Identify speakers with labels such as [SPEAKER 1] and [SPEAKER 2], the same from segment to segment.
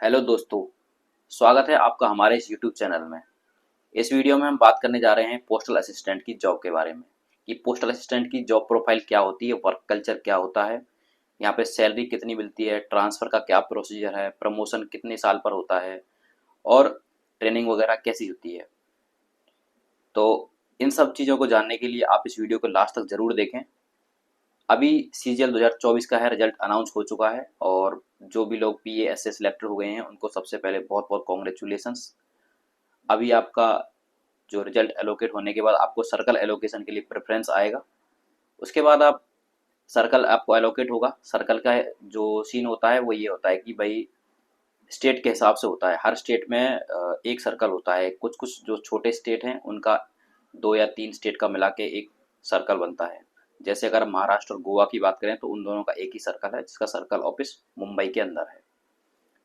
[SPEAKER 1] Hello दोस्तों। स्वागत है आपका हमारे इस यूट्यूब चैनल में। इस वीडियो में हम बात करने जा रहे हैं पोस्टल असिस्टेंट की जॉब के बारे में कि पोस्टल असिस्टेंट की जॉब प्रोफाइल क्या होती है, वर्क कल्चर क्या होता है, यहाँ पे सैलरी कितनी मिलती है, ट्रांसफ़र का क्या प्रोसीजर है, प्रमोशन कितने साल पर होता है और ट्रेनिंग वगैरह कैसी होती है। तो इन सब चीज़ों को जानने के लिए आप इस वीडियो को लास्ट तक ज़रूर देखें। अभी सीजीएल 2024 का है, रिजल्ट अनाउंस हो चुका है और जो भी लोग पीए एसए सिलेक्टेड हो गए हैं उनको सबसे पहले बहुत बहुत कॉन्ग्रेचुलेसन्स। अभी आपका जो रिजल्ट एलोकेट होने के बाद आपको सर्कल एलोकेशन के लिए प्रेफरेंस आएगा। उसके बाद आप सर्कल आपको एलोकेट होगा। सर्कल का जो सीन होता है वो ये होता है कि भाई स्टेट के हिसाब से होता है। हर स्टेट में एक सर्कल होता है। कुछ कुछ जो छोटे स्टेट हैं उनका 2 या 3 स्टेट का मिला के एक सर्कल बनता है। जैसे अगर महाराष्ट्र और गोवा की बात करें तो उन दोनों का एक ही सर्कल है जिसका सर्कल ऑफिस मुंबई के अंदर है।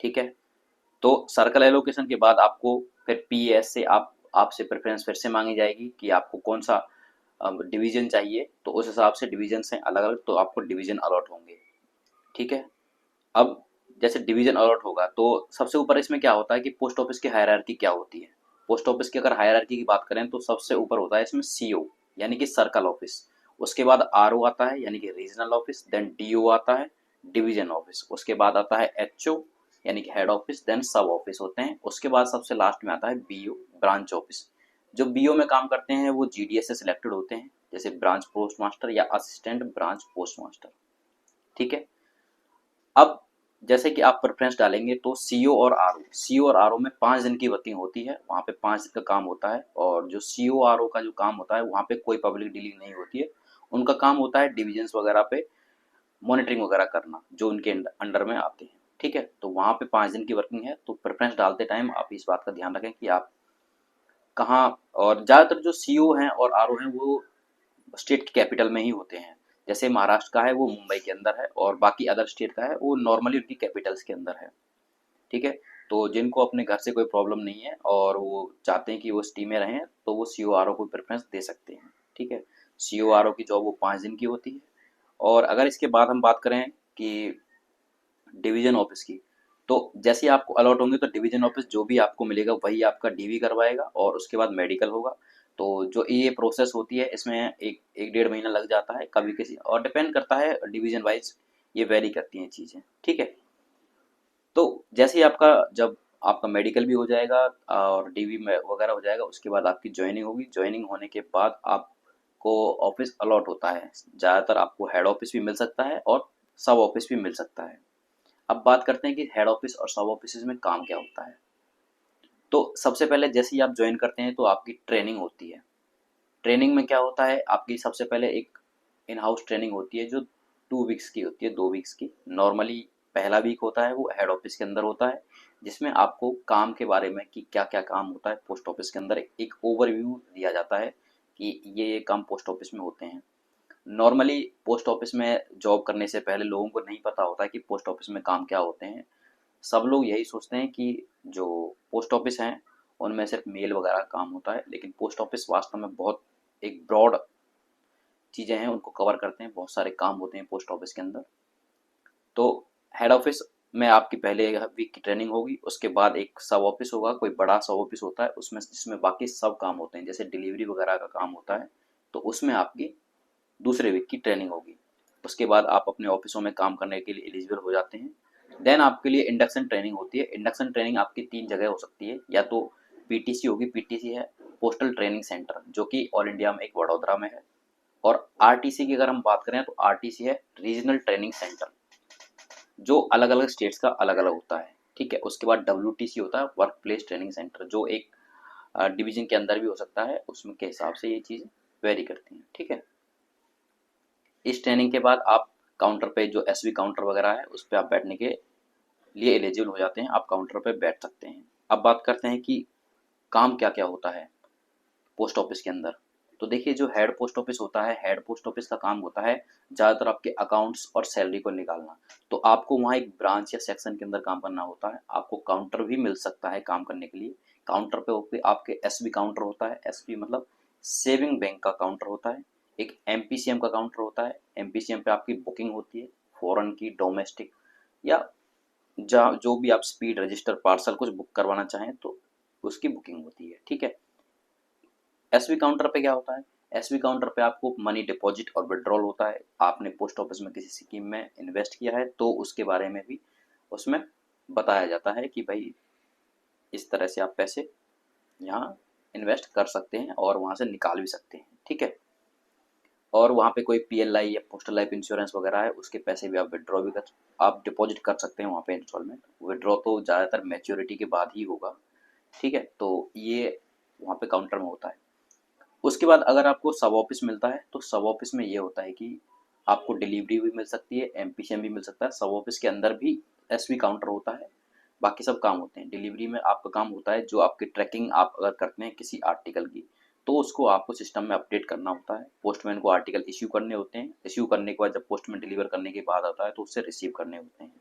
[SPEAKER 1] ठीक है। तो सर्कल एलोकेशन के बाद आपको फिर पीएस से आपसे प्रेफरेंस फिर से मांगी जाएगी कि आपको कौन सा डिवीजन चाहिए। तो उस हिसाब से डिवीजन हैं अलग अलग, तो आपको डिवीजन अलॉट होंगे। ठीक है। अब जैसे डिवीजन अलॉट होगा तो सबसे ऊपर इसमें क्या होता है कि पोस्ट ऑफिस की हायरार्की क्या होती है। पोस्ट ऑफिस की अगर हायरार्की की बात करें तो सबसे ऊपर होता है इसमें सीओ यानी कि सर्कल ऑफिस। उसके बाद आरओ आता है यानी कि रीजनल ऑफिस, देन डीओ आता है डिवीजन ऑफिस, उसके बाद आता है एचओ यानी कि हेड ऑफिस, देन सब ऑफिस होते हैं। उसके बाद सबसे लास्ट में आता है बीओ ब्रांच ऑफिस। जो बीओ में काम करते हैं वो जीडीएस से सिलेक्टेड होते हैं, जैसे ब्रांच पोस्ट मास्टर या असिस्टेंट ब्रांच पोस्ट मास्टर। ठीक है। अब जैसे कि आप प्रेफरेंस डालेंगे तो सीओ और आरओ में 5 दिन की वर्किंग होती है। वहाँ पे 5 दिन का काम होता है और जो सीओ आरओ का जो काम होता है वहाँ पे कोई पब्लिक डीलिंग नहीं होती है। उनका काम होता है डिविजन्स वगैरह पे मॉनिटरिंग वगैरह करना जो उनके अंडर में आते हैं। ठीक है। तो वहाँ पे 5 दिन की वर्किंग है। तो प्रेफरेंस डालते टाइम आप इस बात का ध्यान रखें कि आप कहाँ, और ज़्यादातर जो सीओ हैं और आरओ हैं वो स्टेट की कैपिटल में ही होते हैं। जैसे महाराष्ट्र का है वो मुंबई के अंदर है और बाकी अदर स्टेट का है वो नॉर्मली उनकी कैपिटल्स के अंदर है। ठीक है। तो जिनको अपने घर से कोई प्रॉब्लम नहीं है और वो चाहते हैं कि वो सिटी में रहें तो वो सी ओ आर ओ को प्रेफरेंस दे सकते हैं। ठीक है। सी ओ आर ओ की जॉब वो 5 दिन की होती है। और अगर इसके बाद हम बात करें कि डिवीजन ऑफिस की, तो जैसे ही आपको अलॉट होंगे तो डिवीजन ऑफिस जो भी आपको मिलेगा वही आपका डीवी करवाएगा और उसके बाद मेडिकल होगा। तो जो ये प्रोसेस होती है इसमें एक एक 1.5 महीना लग जाता है कभी किसी, और डिपेंड करता है डिवीजन वाइज, ये वेरी करती हैं चीज़ें। ठीक है। तो जैसे ही आपका जब आपका मेडिकल भी हो जाएगा और डीवी में वगैरह हो जाएगा उसके बाद आपकी ज्वाइनिंग होगी। ज्वाइनिंग होने के बाद आपको ऑफिस अलॉट होता है। ज़्यादातर आपको हेड ऑफिस भी मिल सकता है और सब ऑफिस भी मिल सकता है। अब बात करते हैं कि हेड ऑफिस और सब ऑफिस में काम क्या होता है। तो सबसे पहले जैसे ही आप ज्वाइन करते हैं तो आपकी ट्रेनिंग होती है। ट्रेनिंग में क्या होता है, आपकी सबसे पहले एक इन हाउस ट्रेनिंग होती है जो 2 वीक्स की होती है, 2 वीक्स की। नॉर्मली पहला वीक होता है वो हेड ऑफिस के अंदर होता है जिसमें आपको काम के बारे में कि क्या क्या काम होता है पोस्ट ऑफिस के अंदर एक ओवरव्यू दिया जाता है कि ये काम पोस्ट ऑफिस में होते हैं। नॉर्मली पोस्ट ऑफिस में जॉब करने से पहले लोगों को नहीं पता होता है कि पोस्ट ऑफिस में काम क्या होते हैं। सब लोग यही सोचते हैं कि जो पोस्ट ऑफिस हैं उनमें सिर्फ मेल वगैरह का काम होता है, लेकिन पोस्ट ऑफिस वास्तव में बहुत एक ब्रॉड चीज़ें हैं, उनको कवर करते हैं, बहुत सारे काम होते हैं पोस्ट ऑफिस के अंदर। तो हेड ऑफिस में आपकी पहले वीक की ट्रेनिंग होगी। उसके बाद एक सब ऑफिस होगा, कोई बड़ा सब ऑफिस होता है उसमें जिसमें बाकी सब काम होते हैं जैसे डिलीवरी वगैरह का काम होता है। तो उसमें आपकी दूसरे वीक की ट्रेनिंग होगी। उसके बाद आप अपने ऑफिसों में काम करने के लिए एलिजिबल हो जाते हैं। देन आपके लिए इंडक्शन ट्रेनिंग होती है। इंडक्शन ट्रेनिंग आपकी 3 जगह हो सकती है, या तो पीटीसी होगी, पीटीसी है पोस्टल ट्रेनिंग सेंटर जो कि ऑल इंडिया में एक वडोदरा में है। और आरटीसी की अगर हम बात करें तो आरटीसी है रीजनल ट्रेनिंग सेंटर जो अलग अलग स्टेट्स का अलग अलग होता है। ठीक है। उसके बाद डब्ल्यूटीसी होता है वर्क प्लेस ट्रेनिंग सेंटर जो एक डिवीजन के अंदर भी हो सकता है, उसमें के हिसाब से ये चीज़ वेरी करती हैं। ठीक है। इस ट्रेनिंग के बाद आप काउंटर पे जो एसवी काउंटर वगैरह है उस पर आप बैठने के लिए एलिजिबल हो जाते हैं, आप काउंटर पे बैठ सकते हैं। अब बात करते हैं कि काम क्या क्या होता है पोस्ट ऑफिस के अंदर। तो देखिए जो हेड पोस्ट ऑफिस होता है, हेड पोस्ट ऑफिस का काम होता है ज़्यादातर आपके अकाउंट्स और सैलरी को निकालना। तो आपको वहाँ एक ब्रांच या सेक्शन के अंदर काम करना होता है। आपको काउंटर भी मिल सकता है काम करने के लिए। काउंटर पे आपके एसबी काउंटर होता है। एसबी मतलब सेविंग बैंक का काउंटर होता है। एक एमपीसीएम का काउंटर होता है। एमपीसीएम पे आपकी बुकिंग होती है फॉरेन की, डोमेस्टिक या जहाँ जो भी आप स्पीड, रजिस्टर, पार्सल कुछ बुक करवाना चाहें तो उसकी बुकिंग होती है। ठीक है। एसवी काउंटर पे क्या होता है? एसवी काउंटर पे आपको मनी डिपॉजिट और विड्रॉल होता है। आपने पोस्ट ऑफिस में किसी स्कीम में इन्वेस्ट किया है तो उसके बारे में भी उसमें बताया जाता है कि भाई इस तरह से आप पैसे यहाँ इन्वेस्ट कर सकते हैं और वहाँ से निकाल भी सकते हैं। ठीक है। और वहाँ पे कोई पीएलआई या पोस्टल लाइफ इंश्योरेंस वगैरह है, उसके पैसे भी आप विड्रॉ भी कर, आप डिपॉजिट कर सकते हैं वहाँ पे इंस्टॉलमेंट। विड्रॉ तो ज़्यादातर मैच्योरिटी के बाद ही होगा। ठीक है। तो ये वहाँ पे काउंटर में होता है। उसके बाद अगर आपको सब ऑफिस मिलता है तो सब ऑफिस में ये होता है कि आपको डिलीवरी भी मिल सकती है, एमपीसीएम भी मिल सकता है। सब ऑफिस के अंदर भी एसवी काउंटर होता है, बाकी सब काम होते हैं। डिलीवरी में आपका काम होता है जो आपकी ट्रैकिंग आप अगर करते हैं किसी आर्टिकल की तो उसको आपको सिस्टम में अपडेट करना होता है। पोस्टमैन को आर्टिकल इश्यू करने होते हैं, इश्यू करने के बाद जब पोस्टमैन डिलीवर करने के बाद आता है तो उससे रिसीव करने होते हैं।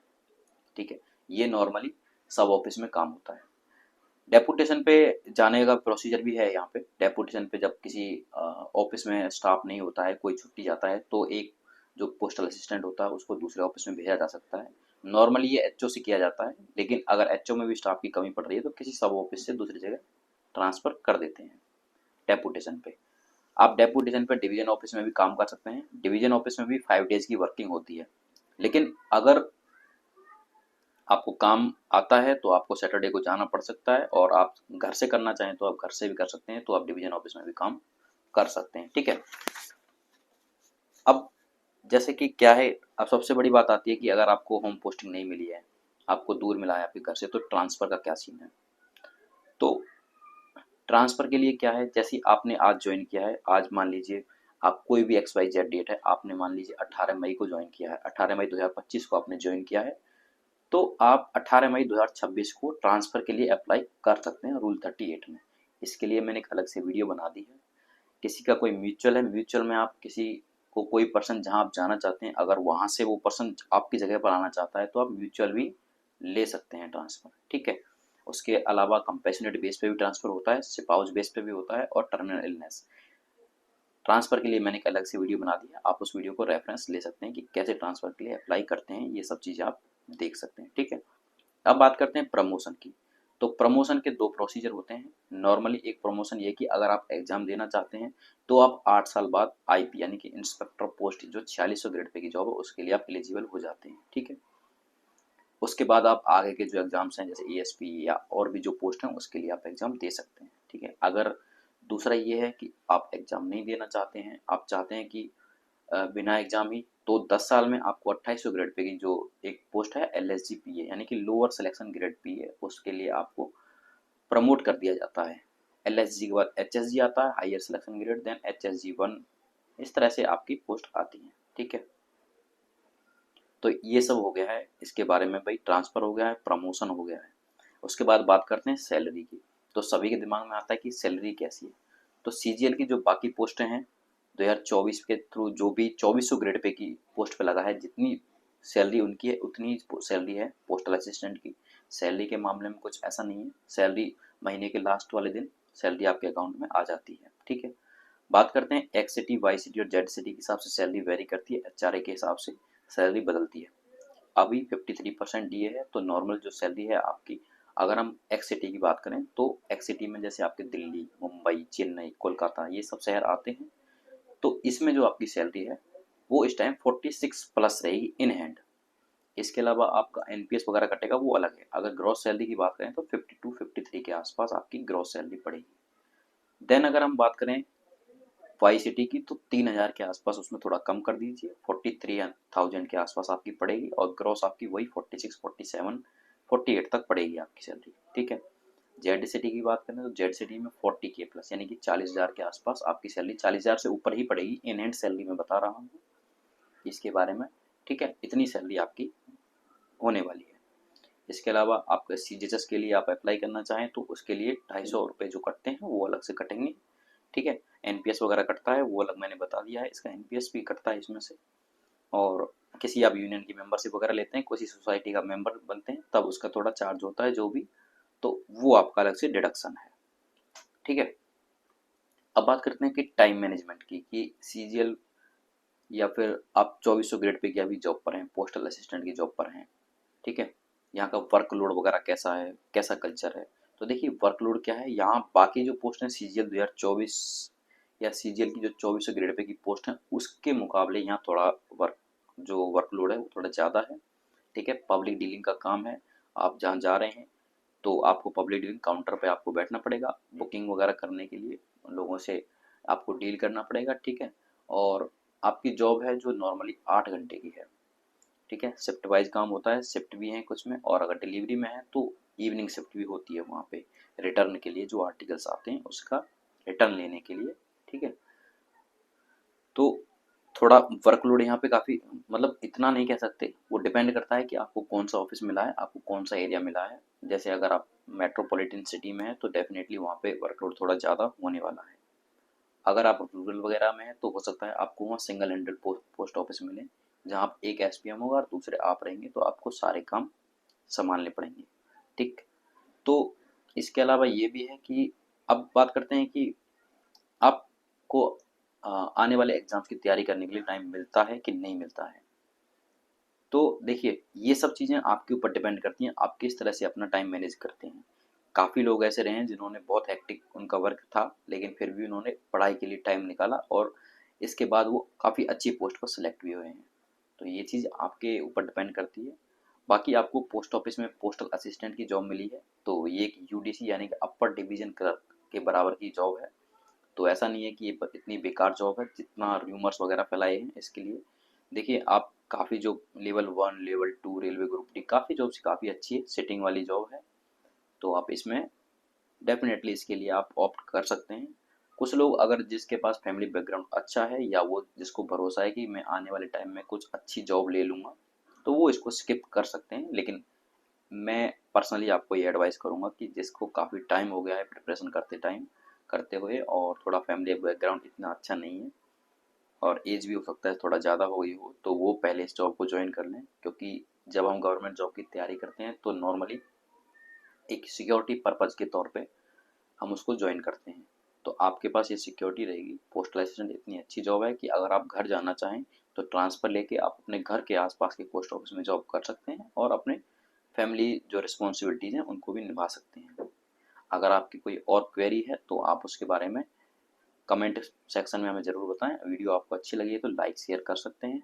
[SPEAKER 1] ठीक है। ये नॉर्मली सब ऑफिस में काम होता है। डेपुटेशन पे जाने का प्रोसीजर भी है यहाँ पे। डेपुटेशन पे जब किसी ऑफिस में स्टाफ नहीं होता है, कोई छुट्टी जाता है तो एक जो पोस्टल असिस्टेंट होता है उसको दूसरे ऑफिस में भेजा जा सकता है। नॉर्मली ये एचओ से किया जाता है, लेकिन अगर एचओ में भी स्टाफ की कमी पड़ रही है तो किसी सब ऑफिस से दूसरी जगह ट्रांसफर कर देते हैं डेपुटेशन पे। आप डेपुटेशन पे डिवीजन ऑफिस में भी काम कर सकते हैं। डिवीजन ऑफिस में भी 5 डेज की वर्किंग होती है, लेकिन अगर आपको काम आता है तो आपको सैटरडे को जाना पड़ सकता है, और आप घर से करना चाहें तो आप घर से भी कर सकते हैं, तो आप डिवीजन ऑफिस में भी काम कर सकते हैं। ठीक है। अब जैसे कि क्या है, अब सबसे बड़ी बात आती है कि अगर आपको होम पोस्टिंग नहीं मिली है, आपको दूर मिला है आपके घर से, तो ट्रांसफ़र का क्या सीन है? तो ट्रांसफ़र के लिए क्या है, जैसे आपने आज ज्वाइन किया है, आज मान लीजिए आप कोई भी एक्स वाई जेड डेट है, आपने मान लीजिए 18 मई को ज्वाइन किया है, 18 मई 2025 को आपने ज्वाइन किया है, तो आप 18 मई 2026 को ट्रांसफ़र के लिए अप्लाई कर सकते हैं रूल 38 में। इसके लिए मैंने एक अलग से वीडियो बना दी है। किसी का कोई म्यूचुअल है, म्यूचुअल में आप किसी को कोई पर्सन जहाँ आप जाना चाहते हैं, अगर वहाँ से वो पर्सन आपकी जगह पर आना चाहता है तो आप म्यूचुअल भी ले सकते हैं ट्रांसफ़र। ठीक है। उसके अलावा कंपैशनेट बेस पे भी ट्रांसफ़र होता है, स्पाउस बेस पे भी होता है, और टर्मिनल इलनेस ट्रांसफ़र के लिए मैंने एक अलग से वीडियो बना दी है। आप उस वीडियो को रेफरेंस ले सकते हैं कि कैसे ट्रांसफ़र के लिए अप्लाई करते हैं, ये सब चीज़ें आप देख सकते हैं। ठीक है। अब बात करते हैं प्रमोशन की। तो प्रमोशन के 2 प्रोसीजर होते हैं। नॉर्मली एक प्रमोशन ये कि अगर आप एग्ज़ाम देना चाहते हैं तो आप 8 साल बाद आईपी यानी कि इंस्पेक्टर पोस्ट जो 4600 ग्रेड पे की जॉब है उसके लिए आप एलिजिबल हो जाते हैं। ठीक है। उसके बाद आप आगे के जो एग्ज़ाम्स हैं जैसे एएसपी या और भी जो पोस्ट हैं उसके लिए आप एग्ज़ाम दे सकते हैं। ठीक है। अगर दूसरा ये है कि आप एग्ज़ाम नहीं देना चाहते हैं, आप चाहते हैं कि बिना एग्जाम ही, तो 10 साल में आपको 2800 ग्रेड पे की जो एक पोस्ट है एलएसजी पीए यानी कि लोअर सिलेक्शन ग्रेड पीए, उसके लिए आपको प्रमोट कर दिया जाता है। एलएसजी के बाद एचएसजी आता है, higher selection grade, then HSG 1, इस तरह से आपकी पोस्ट आती है। ठीक है। तो ये सब हो गया है इसके बारे में भाई, ट्रांसफ़र हो गया है, प्रमोशन हो गया है। उसके बाद बात करते हैं सैलरी की। तो सभी के दिमाग में आता है कि सैलरी कैसी है। तो सीजीएल की जो बाकी पोस्टें हैं 2024 के थ्रू जो भी 2400 ग्रेड पे की पोस्ट पे लगा है, जितनी सैलरी उनकी है उतनी सैलरी है पोस्टल असिस्टेंट की। सैलरी के मामले में कुछ ऐसा नहीं है, सैलरी महीने के लास्ट वाले दिन सैलरी आपके अकाउंट में आ जाती है। ठीक है। बात करते हैं एक्स सिटी, वाई सिटी और जेड सिटी के हिसाब से सैलरी वेरी करती है, एचआरए के हिसाब से सैलरी बदलती है। अभी 53% डीए है, तो नॉर्मल जो सैलरी है आपकी, अगर हम एक्स सिटी की बात करें तो एक्स सिटी में जैसे आपके दिल्ली, मुंबई, चेन्नई, कोलकाता ये सब शहर आते हैं, तो इसमें जो आपकी सैलरी है वो इस टाइम 46 प्लस रहेगी इन हैंड। इसके अलावा आपका एनपीएस वगैरह कटेगा वो अलग है। अगर ग्रॉस सैलरी की बात करें तो 52-53 के आसपास आपकी ग्रॉस सैलरी पड़ेगी। देन अगर हम बात करें वाई सिटी की तो 3000 के आसपास उसमें थोड़ा कम कर दीजिए, 43,000 के आसपास आपकी पड़ेगी, और ग्रॉस आपकी वही 46, 47, 48 तक पड़ेगी आपकी सैलरी। ठीक है। जेड सिटी की बात करें तो जेड सिटी में 40K प्लस यानी कि 40,000 के आसपास आपकी सैलरी, 40,000 से ऊपर ही पड़ेगी, इन हैंड सैलरी में बता रहा हूँ इसके बारे में। ठीक है। इतनी सैलरी आपकी होने वाली है। इसके अलावा आप सीजीएचएस के लिए आप अप्लाई करना चाहें तो उसके लिए 250 रुपये जो कटते हैं वो अलग से कटेंगे। ठीक है। एनपीएस वगैरह कटता है वो अलग मैंने बता दिया है, इसका एनपीएस भी कटता है इसमें से। और किसी आप यूनियन की मेंबरशिप वगैरह लेते हैं, किसी सोसाइटी का मेंबर बनते हैं, तब उसका थोड़ा चार्ज होता है जो भी, तो वो आपका अलग से डिडक्शन है। ठीक है। अब बात करते हैं कि टाइम मैनेजमेंट की, कि सीजीएल या फिर आप 2400 ग्रेड पे की अभी जॉब पर हैं, पोस्टल असिस्टेंट की जॉब पर हैं। ठीक है। यहाँ का वर्कलोड वगैरह कैसा है, कैसा कल्चर है। तो देखिए वर्कलोड क्या है, यहाँ बाकी जो पोस्ट हैं सीजीएल 2024 या सीजीएल की जो 2400 ग्रेड पे की पोस्ट है उसके मुकाबले यहाँ थोड़ा वर्कलोड है वो थोड़ा ज़्यादा है। ठीक है, पब्लिक डीलिंग का काम है। आप जहाँ जा रहे हैं तो आपको पब्लिक डीलिंग काउंटर पे आपको बैठना पड़ेगा, बुकिंग वगैरह करने के लिए लोगों से आपको डील करना पड़ेगा। ठीक है, और आपकी जॉब है जो नॉर्मली 8 घंटे की है। ठीक है, शिफ्ट वाइज काम होता है, शिफ्ट भी हैं कुछ में, और अगर डिलीवरी में है तो इवनिंग शिफ्ट भी होती है वहाँ पे, रिटर्न के लिए जो आर्टिकल्स आते हैं उसका रिटर्न लेने के लिए। ठीक है, तो थोड़ा वर्कलोड यहाँ पे काफ़ी, मतलब इतना नहीं कह सकते, वो डिपेंड करता है कि आपको कौन सा ऑफिस मिला है, आपको कौन सा एरिया मिला है। जैसे अगर आप मेट्रोपॉलिटन सिटी में है तो डेफिनेटली वहाँ पे वर्कलोड थोड़ा ज़्यादा होने वाला है। अगर आप रूरल वगैरह में है तो हो सकता है आपको वहाँ सिंगल हैंडल पोस्ट ऑफिस मिले, जहाँ आप एक एसपीएम होगा और दूसरे आप रहेंगे, तो आपको सारे काम संभालने पड़ेंगे। ठीक, तो इसके अलावा ये भी है कि अब बात करते हैं कि आपको आने वाले एग्जाम्स की तैयारी करने के लिए टाइम मिलता है कि नहीं मिलता है। तो देखिए ये सब चीज़ें आपके ऊपर डिपेंड करती हैं, आप किस तरह से अपना टाइम मैनेज करते हैं। काफ़ी लोग ऐसे रहे हैं जिन्होंने बहुत हेक्टिक उनका वर्क था, लेकिन फिर भी उन्होंने पढ़ाई के लिए टाइम निकाला और इसके बाद वो काफ़ी अच्छी पोस्ट पर सिलेक्ट भी हुए हैं। तो ये चीज़ आपके ऊपर डिपेंड करती है। बाकी आपको पोस्ट ऑफिस में पोस्टल असिस्टेंट की जॉब मिली है, तो ये एक यूडीसी यानी कि अपर डिवीजन क्लर्क के बराबर की जॉब है। तो ऐसा नहीं है कि ये इतनी बेकार जॉब है जितना रूमर्स वगैरह फैलाए हैं इसके लिए। देखिए आप काफ़ी जो level 1 level 2 railway group D काफ़ी जॉब्स काफ़ी अच्छी है, सिटिंग वाली जॉब है। तो आप इसमें डेफिनेटली इसके लिए आप ऑप्ट कर सकते हैं। कुछ लोग अगर जिसके पास फैमिली बैकग्राउंड अच्छा है या वो जिसको भरोसा है कि मैं आने वाले टाइम में कुछ अच्छी जॉब ले लूँगा, तो वो इसको स्किप कर सकते हैं। लेकिन मैं पर्सनली आपको ये एडवाइस करूँगा कि जिसको काफ़ी टाइम हो गया है प्रिपरेशन करते हुए और थोड़ा फैमिली बैकग्राउंड इतना अच्छा नहीं है और एज भी हो सकता है थोड़ा ज़्यादा हो गई हो, तो वो पहले इस जॉब को ज्वाइन कर लें। क्योंकि जब हम गवर्नमेंट जॉब की तैयारी करते हैं तो नॉर्मली एक सिक्योरिटी पर्पज़ के तौर पे हम उसको ज्वाइन करते हैं। तो आपके पास ये सिक्योरिटी रहेगी। पोस्टल असिस्टेंट इतनी अच्छी जॉब है कि अगर आप घर जाना चाहें तो ट्रांसफ़र लेके आप अपने घर के आसपास के पोस्ट ऑफिस में जॉब कर सकते हैं और अपने फैमिली जो रिस्पॉन्सिबिलिटीज़ हैं उनको भी निभा सकते हैं। अगर आपकी कोई और क्वेरी है तो आप उसके बारे में कमेंट सेक्शन में हमें ज़रूर बताएं। वीडियो आपको अच्छी लगी है तो लाइक शेयर कर सकते हैं।